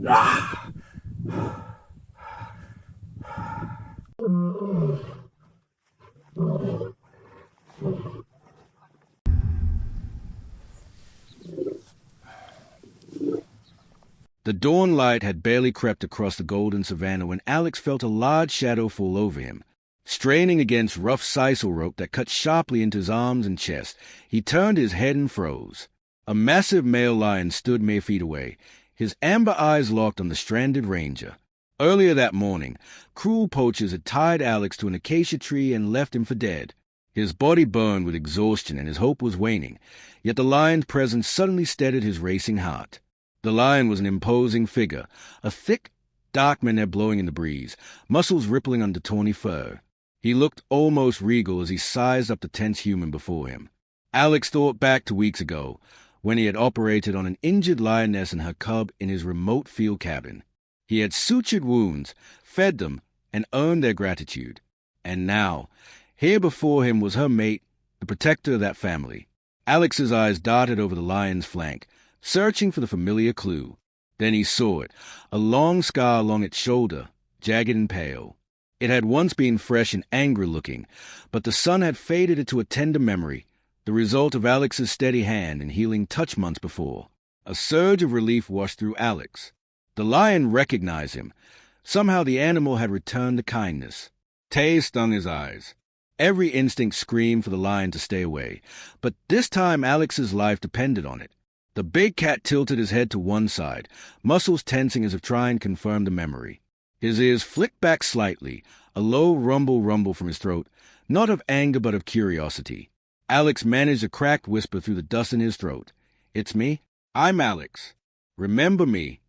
The dawn light had barely crept across the golden savannah when Alex felt a large shadow fall over him. Straining against rough sisal rope that cut sharply into his arms and chest, he turned his head and froze. A massive male lion stood mere feet away, his amber eyes locked on the stranded ranger. Earlier that morning, cruel poachers had tied Alex to an acacia tree and left him for dead. His body burned with exhaustion and his hope was waning, yet the lion's presence suddenly steadied his racing heart. The lion was an imposing figure, a thick, dark mane blowing in the breeze, muscles rippling under tawny fur. He looked almost regal as he sized up the tense human before him. Alex thought back to weeks ago, when he had operated on an injured lioness and her cub in his remote field cabin. He had sutured wounds, fed them, and earned their gratitude. And now, here before him was her mate, the protector of that family. Alex's eyes darted over the lion's flank, searching for the familiar clue. Then he saw it, a long scar along its shoulder, jagged and pale. It had once been fresh and angry-looking, but the sun had faded it to a tender memory, the result of Alex's steady hand and healing touch months before. A surge of relief washed through Alex. The lion recognized him. Somehow the animal had returned to kindness. Tay stung his eyes. Every instinct screamed for the lion to stay away, but this time Alex's life depended on it. The big cat tilted his head to one side, muscles tensing as if trying to confirm the memory. His ears flicked back slightly, a low rumble from his throat, not of anger but of curiosity. Alex managed a cracked whisper through the dust in his throat. "It's me. I'm Alex. Remember me."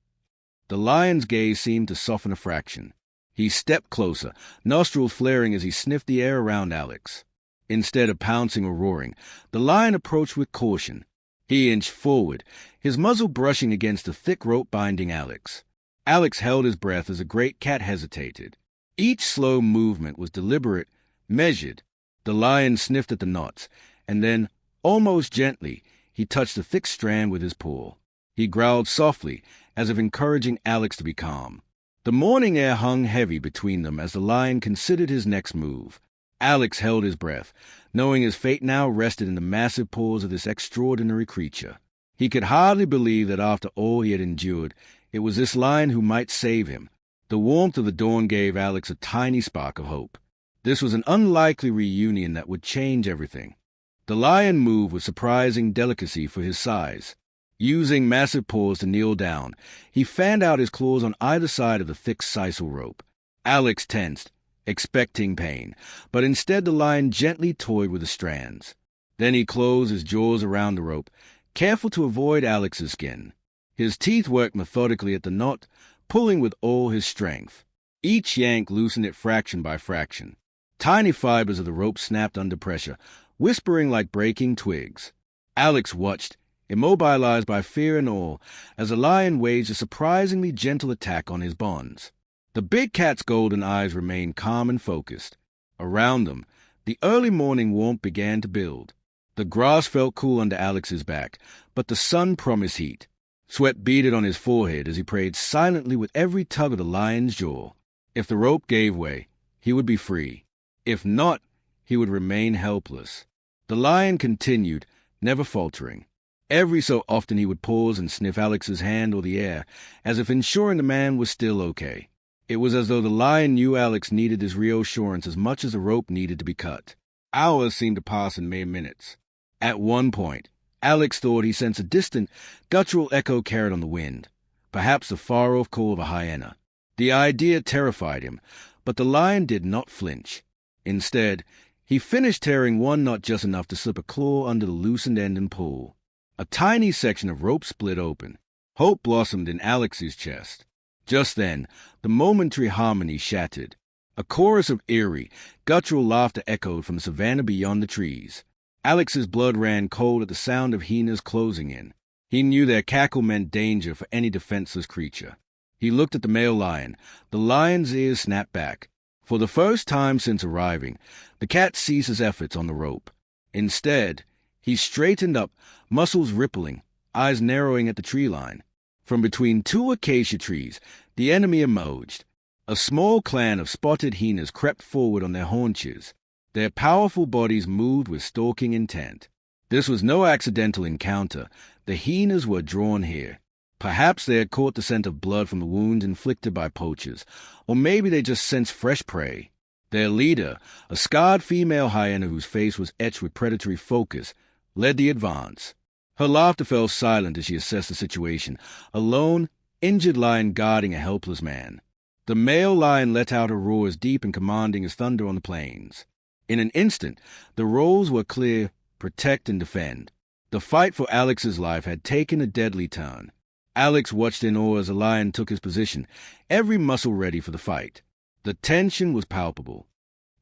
The lion's gaze seemed to soften a fraction. He stepped closer, nostrils flaring as he sniffed the air around Alex. Instead of pouncing or roaring, the lion approached with caution. He inched forward, his muzzle brushing against the thick rope binding Alex. Alex held his breath as the great cat hesitated. Each slow movement was deliberate, measured. The lion sniffed at the knots, and then, almost gently, he touched the thick strand with his paw. He growled softly, as if encouraging Alex to be calm. The morning air hung heavy between them as the lion considered his next move. Alex held his breath, knowing his fate now rested in the massive paws of this extraordinary creature. He could hardly believe that after all he had endured, it was this lion who might save him. The warmth of the dawn gave Alex a tiny spark of hope. This was an unlikely reunion that would change everything. The lion moved with surprising delicacy for his size. Using massive paws to kneel down, he fanned out his claws on either side of the thick sisal rope. Alex tensed, expecting pain, but instead the lion gently toyed with the strands. Then he closed his jaws around the rope, careful to avoid Alex's skin. His teeth worked methodically at the knot, pulling with all his strength. Each yank loosened it fraction by fraction. Tiny fibers of the rope snapped under pressure, whispering like breaking twigs. Alex watched, immobilized by fear and awe, as the lion waged a surprisingly gentle attack on his bonds. The big cat's golden eyes remained calm and focused. Around them, the early morning warmth began to build. The grass felt cool under Alex's back, but the sun promised heat. Sweat beaded on his forehead as he prayed silently with every tug of the lion's jaw. If the rope gave way, he would be free. If not, he would remain helpless. The lion continued, never faltering. Every so often he would pause and sniff Alex's hand or the air, as if ensuring the man was still okay. It was as though the lion knew Alex needed this reassurance as much as the rope needed to be cut. Hours seemed to pass in mere minutes. At one point, Alex thought he sensed a distant, guttural echo carried on the wind, perhaps the far-off call of a hyena. The idea terrified him, but the lion did not flinch. Instead, he finished tearing one knot just enough to slip a claw under the loosened end and pull. A tiny section of rope split open. Hope blossomed in Alex's chest. Just then, the momentary harmony shattered. A chorus of eerie, guttural laughter echoed from the savannah beyond the trees. Alex's blood ran cold at the sound of hyenas closing in. He knew their cackle meant danger for any defenseless creature. He looked at the male lion. The lion's ears snapped back. For the first time since arriving, the cat ceased his efforts on the rope. Instead, he straightened up, muscles rippling, eyes narrowing at the tree line. From between two acacia trees, the enemy emerged. A small clan of spotted hyenas crept forward on their haunches. Their powerful bodies moved with stalking intent. This was no accidental encounter. The hyenas were drawn here. Perhaps they had caught the scent of blood from the wounds inflicted by poachers, or maybe they just sensed fresh prey. Their leader, a scarred female hyena whose face was etched with predatory focus, led the advance. Her laughter fell silent as she assessed the situation, a lone, injured lion guarding a helpless man. The male lion let out a roar as deep and commanding as thunder on the plains. In an instant, the roles were clear: protect and defend. The fight for Alex's life had taken a deadly turn. Alex watched in awe as the lion took his position, every muscle ready for the fight. The tension was palpable.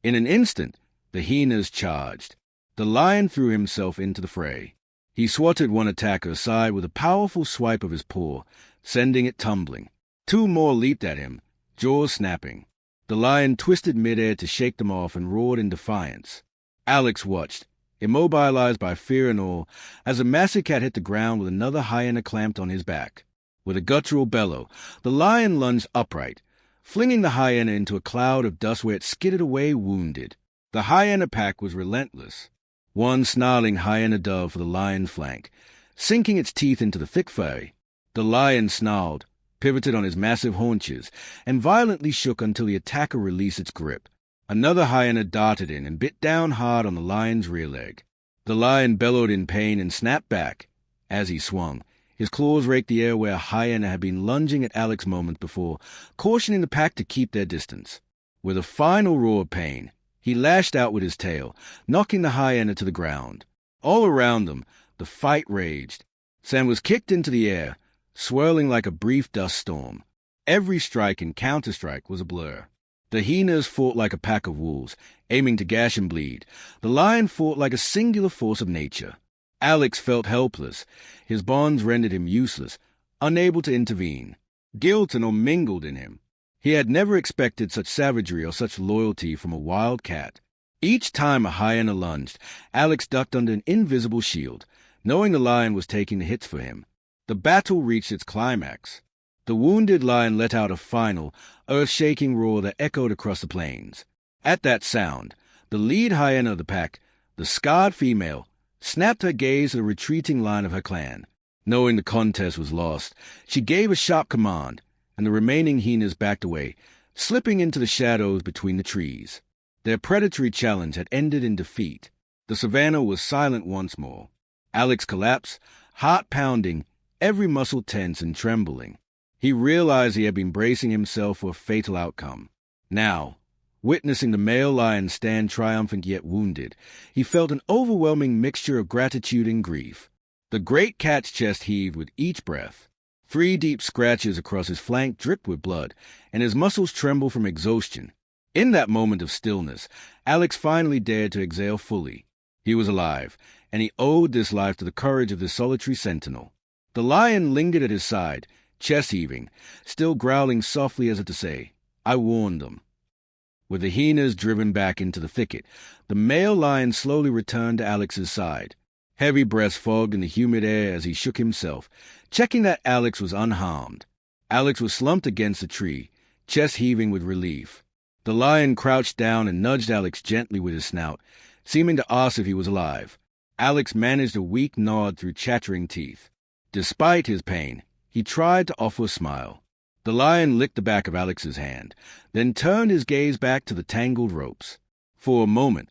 In an instant, the hyenas charged. The lion threw himself into the fray. He swatted one attacker aside with a powerful swipe of his paw, sending it tumbling. Two more leaped at him, jaws snapping. The lion twisted midair to shake them off and roared in defiance. Alex watched, immobilized by fear and awe, as the massive cat hit the ground with another hyena clamped on his back. With a guttural bellow, the lion lunged upright, flinging the hyena into a cloud of dust where it skidded away wounded. The hyena pack was relentless. One snarling hyena dove for the lion's flank, sinking its teeth into the thick fur. The lion snarled, pivoted on his massive haunches, and violently shook until the attacker released its grip. Another hyena darted in and bit down hard on the lion's rear leg. The lion bellowed in pain and snapped back. As he swung, his claws raked the air where a hyena had been lunging at Alex moments before, cautioning the pack to keep their distance. With a final roar of pain, he lashed out with his tail, knocking the hyena to the ground. All around them, the fight raged. Sam was kicked into the air, swirling like a brief dust storm. Every strike and counterstrike was a blur. The hyenas fought like a pack of wolves, aiming to gash and bleed. The lion fought like a singular force of nature. Alex felt helpless. His bonds rendered him useless, unable to intervene. Guilt and awe mingled in him. He had never expected such savagery or such loyalty from a wild cat. Each time a hyena lunged, Alex ducked under an invisible shield, knowing the lion was taking the hits for him. The battle reached its climax. The wounded lion let out a final, earth-shaking roar that echoed across the plains. At that sound, the lead hyena of the pack, the scarred female, snapped her gaze at the retreating line of her clan. Knowing the contest was lost, she gave a sharp command, and the remaining hyenas backed away, slipping into the shadows between the trees. Their predatory challenge had ended in defeat. The savannah was silent once more. Alex collapsed, heart pounding, every muscle tense and trembling. He realized he had been bracing himself for a fatal outcome. Now, witnessing the male lion stand triumphant yet wounded, he felt an overwhelming mixture of gratitude and grief. The great cat's chest heaved with each breath. 3 deep scratches across his flank dripped with blood, and his muscles trembled from exhaustion. In that moment of stillness, Alex finally dared to exhale fully. He was alive, and he owed this life to the courage of this solitary sentinel. The lion lingered at his side, chest heaving, still growling softly as if to say, "I warned them." With the hyenas driven back into the thicket, the male lion slowly returned to Alex's side. Heavy breaths fogged in the humid air as he shook himself, checking that Alex was unharmed. Alex was slumped against a tree, chest heaving with relief. The lion crouched down and nudged Alex gently with his snout, seeming to ask if he was alive. Alex managed a weak nod through chattering teeth. Despite his pain, he tried to offer a smile. The lion licked the back of Alex's hand, then turned his gaze back to the tangled ropes. For a moment,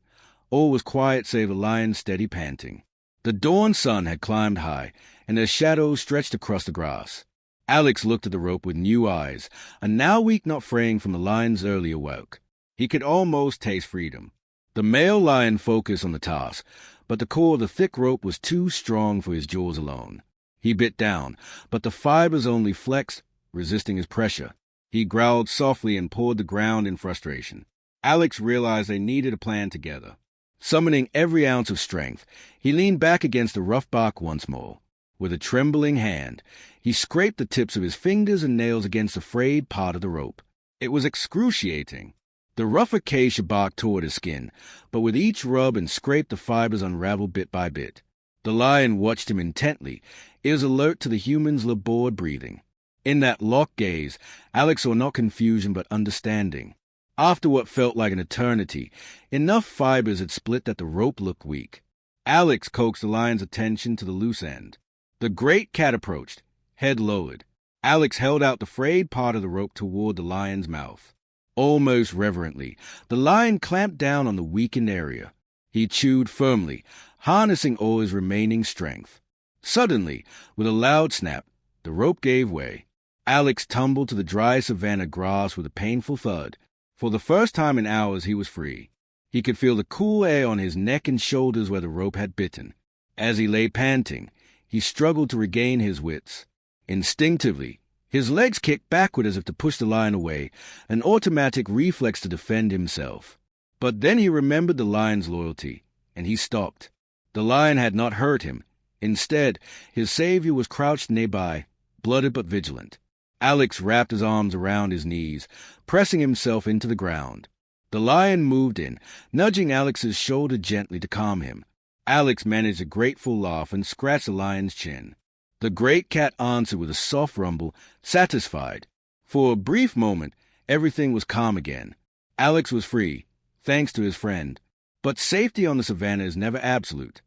all was quiet save the lion's steady panting. The dawn sun had climbed high, and their shadows stretched across the grass. Alex looked at the rope with new eyes, a now weak knot fraying from the lion's earlier work. He could almost taste freedom. The male lion focused on the task, but the core of the thick rope was too strong for his jaws alone. He bit down, but the fibers only flexed, resisting his pressure. He growled softly and pawed the ground in frustration. Alex realized they needed a plan together. Summoning every ounce of strength, he leaned back against the rough bark once more. With a trembling hand, he scraped the tips of his fingers and nails against the frayed part of the rope. It was excruciating. The rough acacia bark tore at his skin, but with each rub and scrape the fibers unraveled bit by bit. The lion watched him intently, ears alert to the human's labored breathing. In that locked gaze, Alex saw not confusion but understanding. After what felt like an eternity, enough fibers had split that the rope looked weak. Alex coaxed the lion's attention to the loose end. The great cat approached, head lowered. Alex held out the frayed part of the rope toward the lion's mouth. Almost reverently, the lion clamped down on the weakened area. He chewed firmly, harnessing all his remaining strength. Suddenly, with a loud snap, the rope gave way. Alex tumbled to the dry savanna grass with a painful thud. For the first time in hours, he was free. He could feel the cool air on his neck and shoulders where the rope had bitten. As he lay panting, he struggled to regain his wits. Instinctively, his legs kicked backward as if to push the lion away, an automatic reflex to defend himself. But then he remembered the lion's loyalty, and he stopped. The lion had not hurt him. Instead, his savior was crouched nearby, blooded but vigilant. Alex wrapped his arms around his knees, pressing himself into the ground. The lion moved in, nudging Alex's shoulder gently to calm him. Alex managed a grateful laugh and scratched the lion's chin. The great cat answered with a soft rumble, satisfied. For a brief moment, everything was calm again. Alex was free, thanks to his friend. But safety on the savannah is never absolute.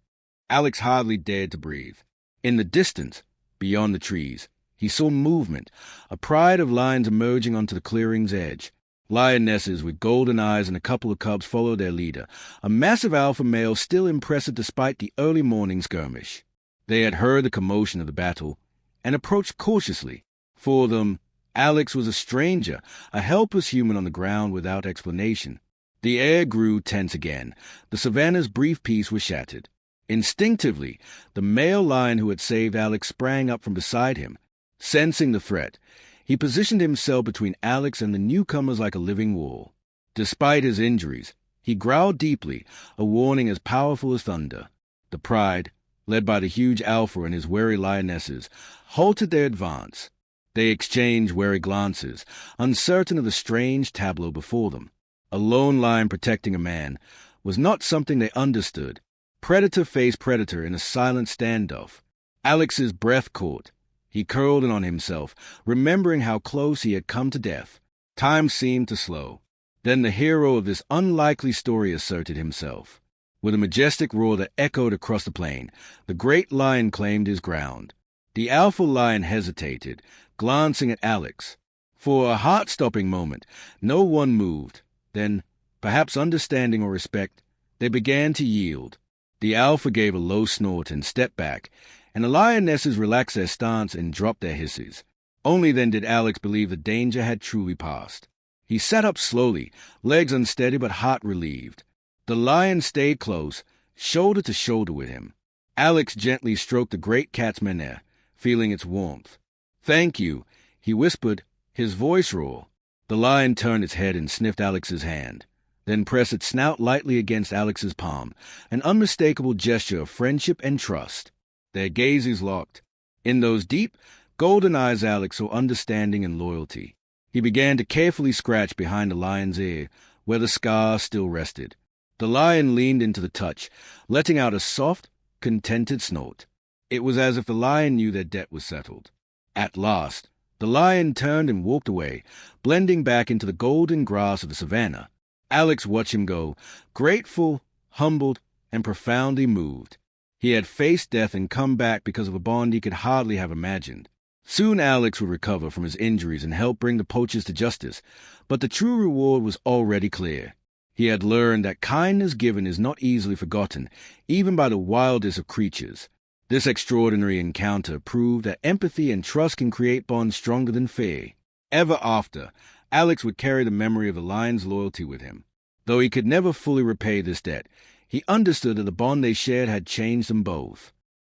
Alex hardly dared to breathe. In the distance, beyond the trees, he saw movement, a pride of lions emerging onto the clearing's edge. Lionesses with golden eyes and a couple of cubs followed their leader, a massive alpha male still impressive despite the early morning skirmish. They had heard the commotion of the battle and approached cautiously. For them, Alex was a stranger, a helpless human on the ground without explanation. The air grew tense again. The savannah's brief peace was shattered. Instinctively, the male lion who had saved Alex sprang up from beside him. Sensing the threat, he positioned himself between Alex and the newcomers like a living wall. Despite his injuries, he growled deeply, a warning as powerful as thunder. The pride, led by the huge alpha and his wary lionesses, halted their advance. They exchanged wary glances, uncertain of the strange tableau before them. A lone lion protecting a man was not something they understood. Predator faced predator in a silent standoff. Alex's breath caught. He curled in on himself, remembering how close he had come to death. Time seemed to slow. Then the hero of this unlikely story asserted himself. With a majestic roar that echoed across the plain, the great lion claimed his ground. The alpha lion hesitated, glancing at Alex. For a heart-stopping moment, no one moved. Then, perhaps understanding or respect, they began to yield. The alpha gave a low snort and stepped back, and the lionesses relaxed their stance and dropped their hisses. Only then did Alex believe the danger had truly passed. He sat up slowly, legs unsteady but heart relieved. The lion stayed close, shoulder to shoulder with him. Alex gently stroked the great cat's menere, feeling its warmth. "Thank you," he whispered, his voice raw. The lion turned its head and sniffed Alex's hand, then pressed its snout lightly against Alex's palm, an unmistakable gesture of friendship and trust. Their gazes locked. In those deep, golden eyes Alex saw understanding and loyalty. He began to carefully scratch behind the lion's ear, where the scar still rested. The lion leaned into the touch, letting out a soft, contented snort. It was as if the lion knew their debt was settled. At last, the lion turned and walked away, blending back into the golden grass of the savannah. Alex watched him go, grateful, humbled, and profoundly moved. He had faced death and come back because of a bond he could hardly have imagined. Soon Alex would recover from his injuries and help bring the poachers to justice, but the true reward was already clear. He had learned that kindness given is not easily forgotten, even by the wildest of creatures. This extraordinary encounter proved that empathy and trust can create bonds stronger than fear. Ever after, Alex would carry the memory of the lion's loyalty with him. Though he could never fully repay this debt, he understood that the bond they shared had changed them both.